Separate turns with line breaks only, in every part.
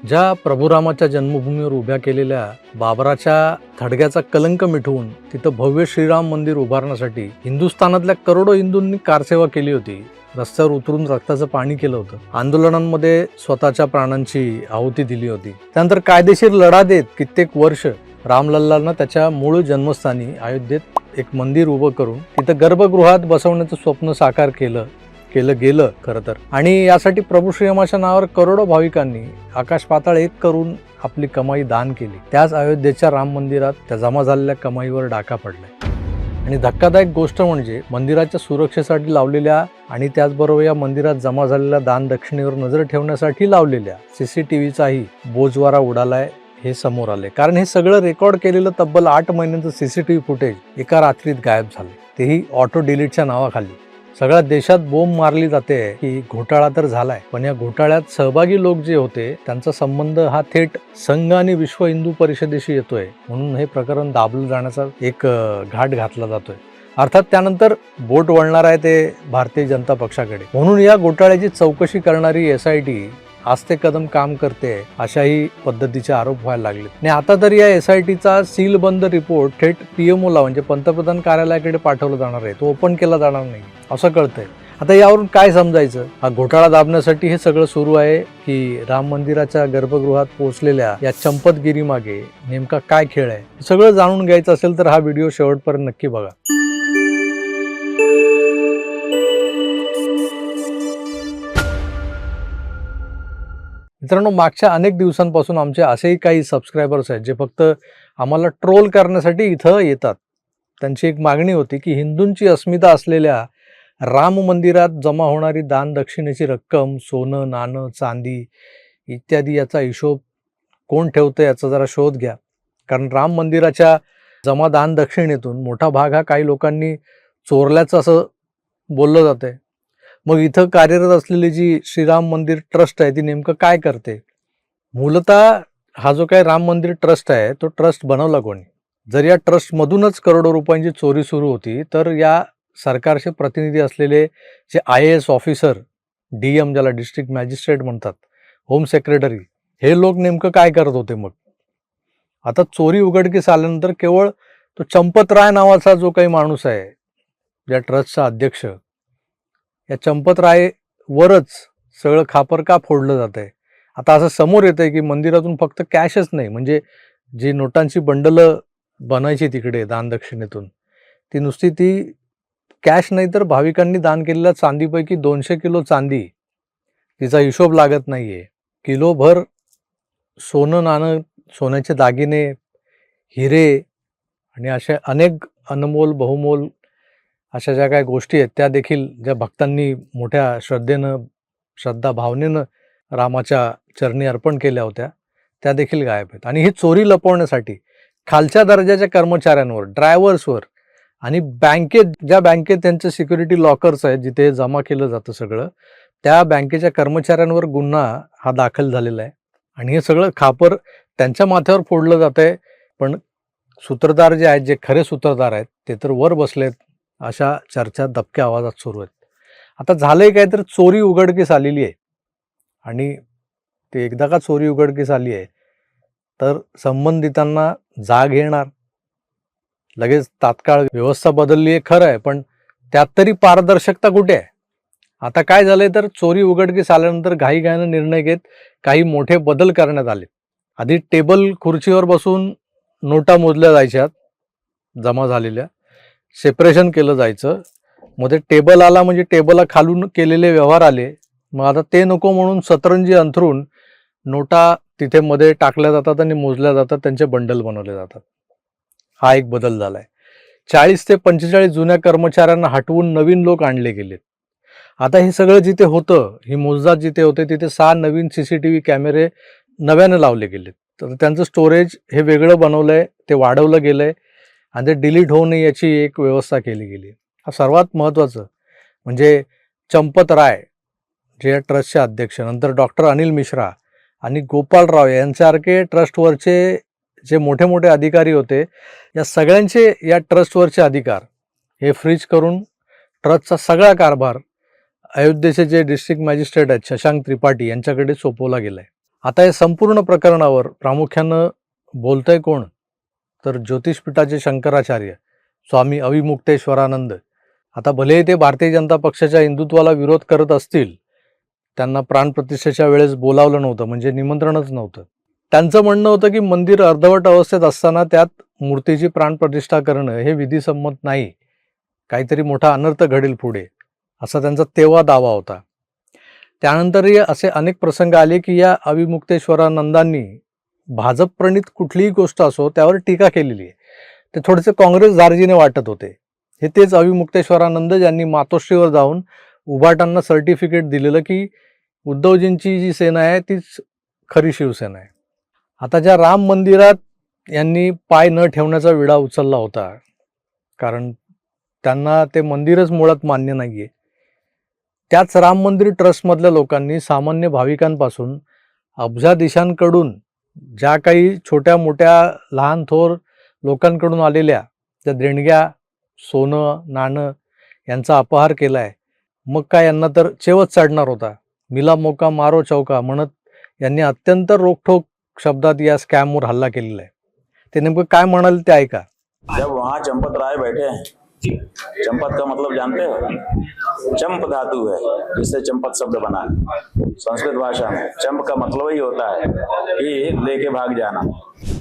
ज्या प्रभुरामाच्या जन्मभूमीवर उभ्या केलेल्या बाबराच्या थडग्याचा कलंक मिटवून तिथं भव्य श्रीराम मंदिर उभारण्यासाठी हिंदुस्थानातल्या करोडो हिंदूंनी कारसेवा केली होती. रस्त्यावर उतरून रक्ताचं पाणी केलं होतं. आंदोलनांमध्ये स्वतःच्या प्राणांची आहुती दिली होती. त्यानंतर कायदेशीर लढा देत कित्येक वर्ष रामलल्लांना त्याच्या मूळ जन्मस्थानी अयोध्येत एक मंदिर उभं करून तिथं गर्भगृहात बसवण्याचं स्वप्न साकार केलं गेलं खरं तर. आणि यासाठी प्रभू श्रीरामाच्या नावावर करोडो भाविकांनी आकाश पाताळ एक करून आपली कमाई दान केली. त्याच अयोध्येच्या राम मंदिरात त्या जमा झालेल्या कमाईवर डाका पडलाय. आणि धक्कादायक गोष्ट म्हणजे मंदिराच्या सुरक्षेसाठी लावलेल्या आणि त्याचबरोबर या मंदिरात जमा झालेल्या दान दक्षिणेवर नजर ठेवण्यासाठी लावलेल्या CCTVचाही बोजवारा उडालाय हे समोर आले. कारण हे सगळं रेकॉर्ड केलेलं तब्बल 8 महिन्यांचं CCTV फुटेज एका रात्रीत गायब झाले, तेही ऑटो डिलीटच्या नावाखाली. सगळ्या देशात बोंब मारली जाते की घोटाळा तर झालाय, पण या घोटाळ्यात सहभागी लोक जे होते त्यांचा संबंध हा थेट संघ आणि विश्व हिंदू परिषदेशी येतोय. म्हणून हे प्रकरण दाबलं जाण्याचा एक घाट घातला जातोय. अर्थात त्यानंतर बोट वळणार आहे ते भारतीय जनता पक्षाकडे. म्हणून या घोटाळ्याची चौकशी करणारी SIT आस्ते कदम काम करते अशाही पद्धतीचे आरोप व्हायला लागले. आणि आता तर या SITचा सीलबंद रिपोर्ट थेट PMOला म्हणजे पंतप्रधान कार्यालयाकडे पाठवला जाणार आहे, तो ओपन केला जाणार नाही असं कळतंय. आता यावरून काय समजायचं? हा घोटाळा दाबण्यासाठी हे सगळं सुरू आहे की राम मंदिराच्या गर्भगृहात पोहोचलेल्या या चंपतगिरी मागे नेमका काय खेळ आहे? सगळं जाणून घ्यायचं असेल तर हा व्हिडिओ शेवटपर्यंत नक्की बघा. मित्रांनो, मागच्या अनेक दिवसांपासून आमचे असेही काही सबस्क्रायबर्स आहेत जे फक्त आम्हाला ट्रोल करण्यासाठी इथं येतात. त्यांची एक मागणी होती की हिंदूंची अस्मिता असलेल्या राम मंदिरात जमा होणारी दान दक्षिणेची रक्कम, सोनं, नाणं, चांदी इत्यादी याचा हिशोब कोण ठेवतं याचा जरा शोध घ्या. कारण राम मंदिराच्या जमा दान दक्षिणेतून मोठा भाग हा काही लोकांनी चोरल्याचं असं बोललं जातंय. मग इथं कार्यरत असलेली जी श्रीराम मंदिर ट्रस्ट आहे ती नेमकं काय करते? मूलतः हा जो काही राम मंदिर ट्रस्ट आहे तो ट्रस्ट बनवला कोणी? जर या ट्रस्टमधूनच करोडो रुपयांची चोरी सुरू होती तर या सरकारचे प्रतिनिधी असलेले जे IAS ऑफिसर, DM ज्याला डिस्ट्रिक्ट मॅजिस्ट्रेट म्हणतात, होम सेक्रेटरी, हे लोक नेमकं काय करत होते मग? आता चोरी उघडकीस आल्यानंतर केवळ तो चंपतराय नावाचा जो काही माणूस आहे या ट्रस्टचा अध्यक्ष, या चंपतराय वरच सगळं खापर का फोडलं जात आहे? आता असं समोर येतंय की मंदिरातून फक्त कॅशच नाही, म्हणजे जी नोटांची बंडलं बनायची तिकडे दान दक्षिणेतून, ती नुसती ती कॅश नाही तर भाविकांनी दान केलेल्या चांदीपैकी 200 किलो चांदी, तिचा हिशोब लागत नाहीये. किलोभर सोनं, नाणं, सोन्याचे दागिने, हिरे आणि अशा अनेक अनमोल बहुमोल अशा ज्या काही गोष्टी आहेत त्या देखील ज्या भक्तांनी मोठ्या श्रद्धा भावनेनं रामाच्या चरणी अर्पण केल्या होत्या त्या देखील गायब आहेत. आणि ही चोरी लपवण्यासाठी खालच्या दर्जाच्या कर्मचाऱ्यांवर, ड्रायव्हर्सवर आणि ज्या बँकेत त्यांचे सिक्युरिटी लॉकर्स आहेत जिथे जमा केलं जातं सगळं, त्या बँकेच्या कर्मचाऱ्यांवर गुन्हा हा दाखल झालेला आहे. आणि हे सगळं खापर त्यांच्या माथ्यावर फोडलं जात आहे. पण सूत्रधार जे आहेत, जे खरे सूत्रधार आहेत, ते तर वर बसलेत अशा चर्चा दबक्या आवाजात सुरू आहेत. आता झालंय काय तर चोरी उघडकीस आलेली आहे. आणि ते एकदा का चोरी उघडकीस आली आहे तर संबंधितांना जाग येणार. लगेच तात्काळ व्यवस्था बदलली आहे खरं आहे, पण त्यात तरी पारदर्शकता कुठे आहे? आता काय झालंय तर चोरी उघडकीस आल्यानंतर घाईघाईनं निर्णय घेत काही मोठे बदल करण्यात आले. आधी टेबल खुर्चीवर बसून नोटा मोजल्या जायच्यात जमा झालेल्या, सेपरेशन केलं जायचं. मग ते टेबल आला म्हणजे टेबलला खालून केलेले व्यवहार आले. मग आता ते नको म्हणून सतरंजी अंथरून नोटा तिथे मध्ये टाकल्या जातात आणि मोजल्या जातात, त्यांचे बंडल बनवले जातात. हा एक बदल झालाय. 40 ते 45 जुन्या कर्मचाऱ्यांना हटवून नवीन लोक आणले गेलेत. आता हे सगळं जिथे होतं, ही मोजदाद जिथे होते तिथे 6 नवीन CCTV कॅमेरे नव्यानं लावले गेलेत. तर त्यांचं स्टोरेज हे वेगळं बनवलंय, ते वाढवलं गेलंय आणि ते डिलीट होऊ नये याची एक व्यवस्था केली गेली. हा सर्वात महत्त्वाचं म्हणजे चंपतराय जे या ट्रस्टचे अध्यक्ष, नंतर डॉक्टर अनिल मिश्रा आणि गोपालराव यांच्यासारखे ट्रस्टवरचे जे मोठे मोठे अधिकारी होते, या सगळ्यांचे या ट्रस्टवरचे अधिकार हे फ्रीज करून ट्रस्टचा सगळा कारभार अयोध्येचे जे डिस्ट्रिक्ट मॅजिस्ट्रेट आहेत शशांक त्रिपाठी यांच्याकडे सोपवला गेलाय. आता या संपूर्ण प्रकरणावर प्रामुख्यानं बोलतंय कोण, तर ज्योतिषपीठाचे शंकराचार्य स्वामी अविमुक्तेश्वरानंद. आता भलेही ते भारतीय जनता पक्षाच्या हिंदुत्वाला विरोध करत असतील, त्यांना प्राणप्रतिष्ठेच्या वेळेस बोलावलं नव्हतं, म्हणजे निमंत्रणच नव्हतं. त्यांचं म्हणणं होतं की मंदिर अर्धवट अवस्थेत असताना त्यात मूर्तीची प्राणप्रतिष्ठा करणं हे विधिसंमत नाही, काहीतरी मोठा अनर्थ घडेल पुढे, असा त्यांचा तेव्हा दावा होता. त्यानंतरही असे अनेक प्रसंग आले की या अविमुक्तेश्वरानंदांनी भाजप प्रणित कुठलीही गोष्ट असो त्यावर टीका केलेली आहे. ते थोडेसे काँग्रेस दार्जिने वाटत होते. हे तेच अविमुक्तेश्वरानंद ज्यांनी मातोश्रीवर जाऊन उभाटांना सर्टिफिकेट दिलेलं की उद्धवजींची जी सेना आहे तीच खरी शिवसेना आहे. आता ज्या राम मंदिरात यांनी पाय न ठेवण्याचा विडा उचलला होता, कारण त्यांना ते मंदिरच मुळात मान्य नाहीये, त्याच राम मंदिर ट्रस्टमधल्या लोकांनी सामान्य भाविकांपासून अब्जाधीशांकडून ज्या काही छोट्या मोठ्या लहान थोर लोकांकडून आलेल्या त्या देणग्या, सोनं नाणं यांचा अपहार केलाय. मग काय यांना तर चेवच चढणार होता. मिला मौका मारो चौका म्हणत यांनी अत्यंत रोखठोक शब्दात या स्कॅमवर हल्ला केलेला आहे. ते नेमकं काय म्हणाल ते ऐका.
जब वहाँ चंपत राय बैठे हैं, चंपत का मतलब जानते हो? चंप धातु है जिससे चंपत शब्द बना है। संस्कृत भाषा में चंप का मतलब ही होता है कि लेके भाग जाना।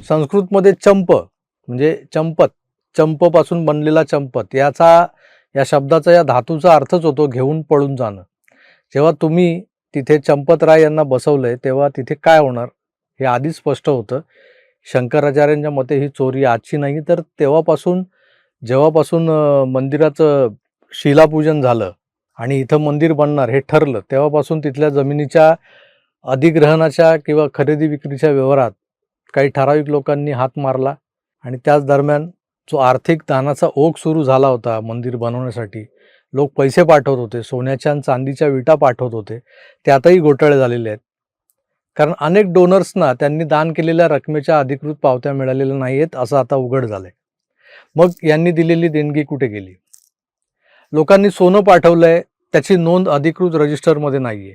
संस्कृतमध्ये चंप म्हणजे चंपत, चंप पासून बनलेला चंपत, या शब्दाचा या धातूचा अर्थच होतो घेऊन पळून जाणं. जेव्हा तुम्ही तिथे चंपतराय यांना बसवलंय तेव्हा तिथे काय होणार हे आधीच स्पष्ट होतं. शंकराचार्यांच्या मते ही चोरी आजची नाही, तर जेव्हापासून मंदिराचं शिलापूजन झालं आणि इथं मंदिर बनणार हे ठरलं तेव्हापासून तिथल्या जमिनीच्या अधिग्रहणाच्या किंवा खरेदी विक्रीच्या व्यवहारात काही ठराविक लोकांनी हात मारला आणि त्याच दरम्यान जो आर्थिक दानाचा ओघ सुरू झाला होता मंदिर बनवण्यासाठी, लोक पैसे पाठवत होते, सोन्याच्या आणि चांदीच्या विटा पाठवत होते, त्यातही घोटाळे झालेले आहेत. कारण अनेक डोनर्सना त्यांनी दान केलेल्या रकमेच्या अधिकृत पावत्या मिळालेल्या नाही आहेत असं आता उघड झालंय. मग यांनी दिलेली देणगी कुठे गेली? लोकांनी सोनं पाठवलंय, त्याची नोंद अधिकृत रजिस्टरमध्ये नाहीये,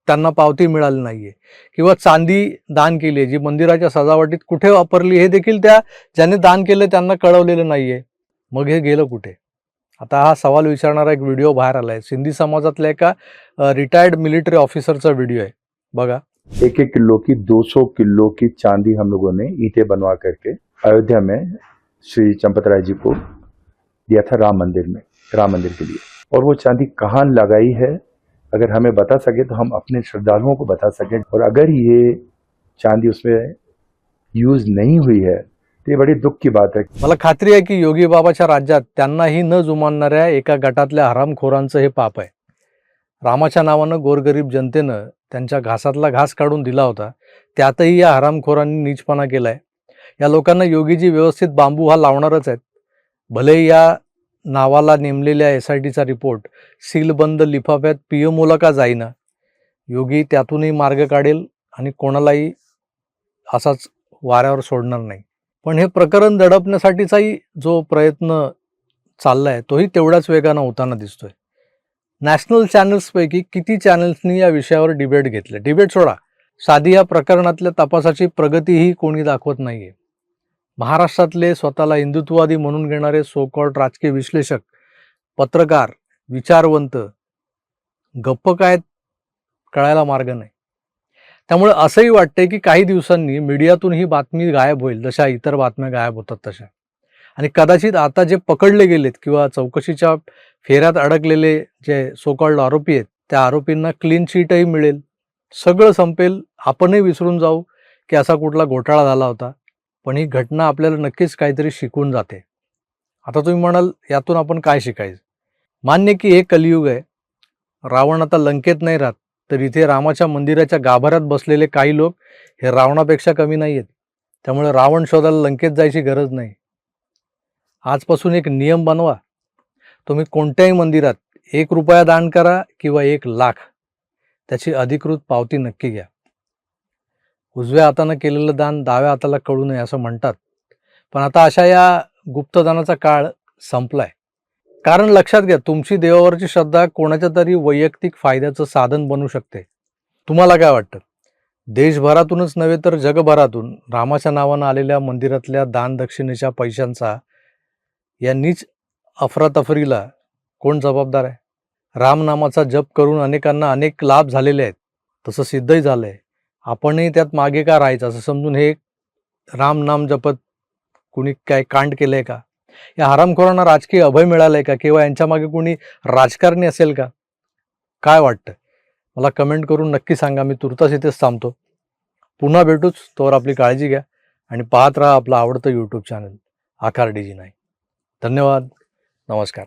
त्यांना पावती मिळाली नाहीये, किंवा चांदी दान केली जी मंदिराच्या सजावटीत कुठे वापरली हे देखील त्या ज्याने दान केलं त्यांना कळवलेलं नाहीये. मग हे गेलं कुठे? आता हा सवाल विचारणारा एक व्हिडिओ बाहेर आलाय. सिंधी समाजातल्या एका रिटायर्ड मिलिटरी ऑफिसरचा व्हिडिओ आहे, बघा.
1-1 किलो की 200 किलो की चांदी हम लोगों ने ईंटें बनवा करके अयोध्या में श्री चंपत राय जी को दिया था राम मंदिर के लिए। और वो चांदी कहाँ लगाई है अगर हमें बता सके तो हम अपने श्रद्धालुओं को बता सके। और अगर ये चांदी उसमें यूज नहीं हुई है तो ये बड़ी दुख की बात है।
मला खात्री आहे की योगी बाबाच्या राज्यात त्यांनाही न जुमानणाऱ्या एका गटातल्या हरामखोरांचं हे पाप आहे. रामाच्या नावानं गोरगरीब जनतेनं त्यांच्या घासातला घास काढून दिला होता, त्यातही या हरामखोरांनी नीचपणा केलाय. या लोकांना योगीजी व्यवस्थित बांबू हा लावणारच आहेत. भले या नावाला नेमलेल्या SITचा रिपोर्ट सीलबंद लिफाफ्यात PMOला का जाईना, योगी त्यातूनही मार्ग काढेल आणि कोणालाही असाच वाऱ्यावर सोडणार नाही. पण हे प्रकरण दडपण्यासाठीचाही जो प्रयत्न चाललाय तोही तेवढ्याच वेगानं होताना दिसतोय. नॅशनल चॅनल्सपैकी किती चॅनल्सनी या विषयावर डिबेट घेतले? डिबेट सोडा, साधी या प्रकरणातल्या तपासाची प्रगतीही कोणी दाखवत नाहीये. महाराष्ट्रातले स्वतःला हिंदुत्ववादी म्हणून घेणारे सो कॉल्ड राजकीय विश्लेषक, पत्रकार, विचारवंत गप्प काय कळायला मार्ग नाही. त्यामुळे असंही वाटतंय की काही दिवसांनी मीडियातून ही बातमी गायब होईल, जशा इतर बातम्या गायब होतात तशा. आणि कदाचित आता जे पकडले गेलेत किंवा चौकशीच्या फेऱ्यात अडकलेले जे सो कॉल्ड आरोपी आहेत त्या आरोपींना क्लीन चिटही मिळेल, सगळं संपेल, आपणही विसरून जाऊ की असा कुठला घोटाळा झाला होता. पण ही घटना आपल्याला नक्कीच काहीतरी शिकवून जाते. आता तुम्ही म्हणाल यातून आपण काय शिकायचं? मान्य की हे कलियुग आहे, रावण आता लंकेत नाही राहत, तर इथे रामाच्या मंदिराच्या गाभाऱ्यात बसलेले काही लोक हे रावणापेक्षा कमी नाही आहेत. त्यामुळे रावण शोधायला लंकेत जायची गरज नाही. आजपासून एक नियम बनवा, तुम्ही कोणत्याही मंदिरात 1 रुपया दान करा किंवा 1 लाख, त्याची अधिकृत पावती नक्की घ्या. उजव्या हातानं केलेलं दान डाव्या हाताला कळू नये असं म्हणतात, पण आता अशा या गुप्तदानाचा काळ संपलाय. कारण लक्षात घ्या, तुमची देवावरची श्रद्धा कोणाच्या तरी वैयक्तिक फायद्याचं साधन बनू शकते. तुम्हाला काय वाटतं? देशभरातूनच नव्हे तर जगभरातून रामाच्या नावानं आलेल्या मंदिरातल्या दानदक्षिणेच्या पैशांचा या नीच अफरातफरीला कोण जबाबदार आहे? रामनामाचा जप करून अनेकांना अनेक लाभ झालेले आहेत, तसं सिद्धही झालं आहे. आपणही त्यात मागे का राहायचं असं समजून हे राम नाम जपत कुणी काय कांड केलं आहे का? या हरामखोरांना राजकीय अभय मिळालं आहे का? किंवा यांच्या मागे कुणी राजकारणी असेल का? काय वाटतं? मला कमेंट करून नक्की सांगा. मी तुर्तास इथेच थांबतो. पुन्हा भेटूच. तोवर आपली काळजी घ्या आणि पाहत राहा आपलं आवडतं यूट्यूब चॅनल आकार DG9. धन्यवाद. नमस्कार.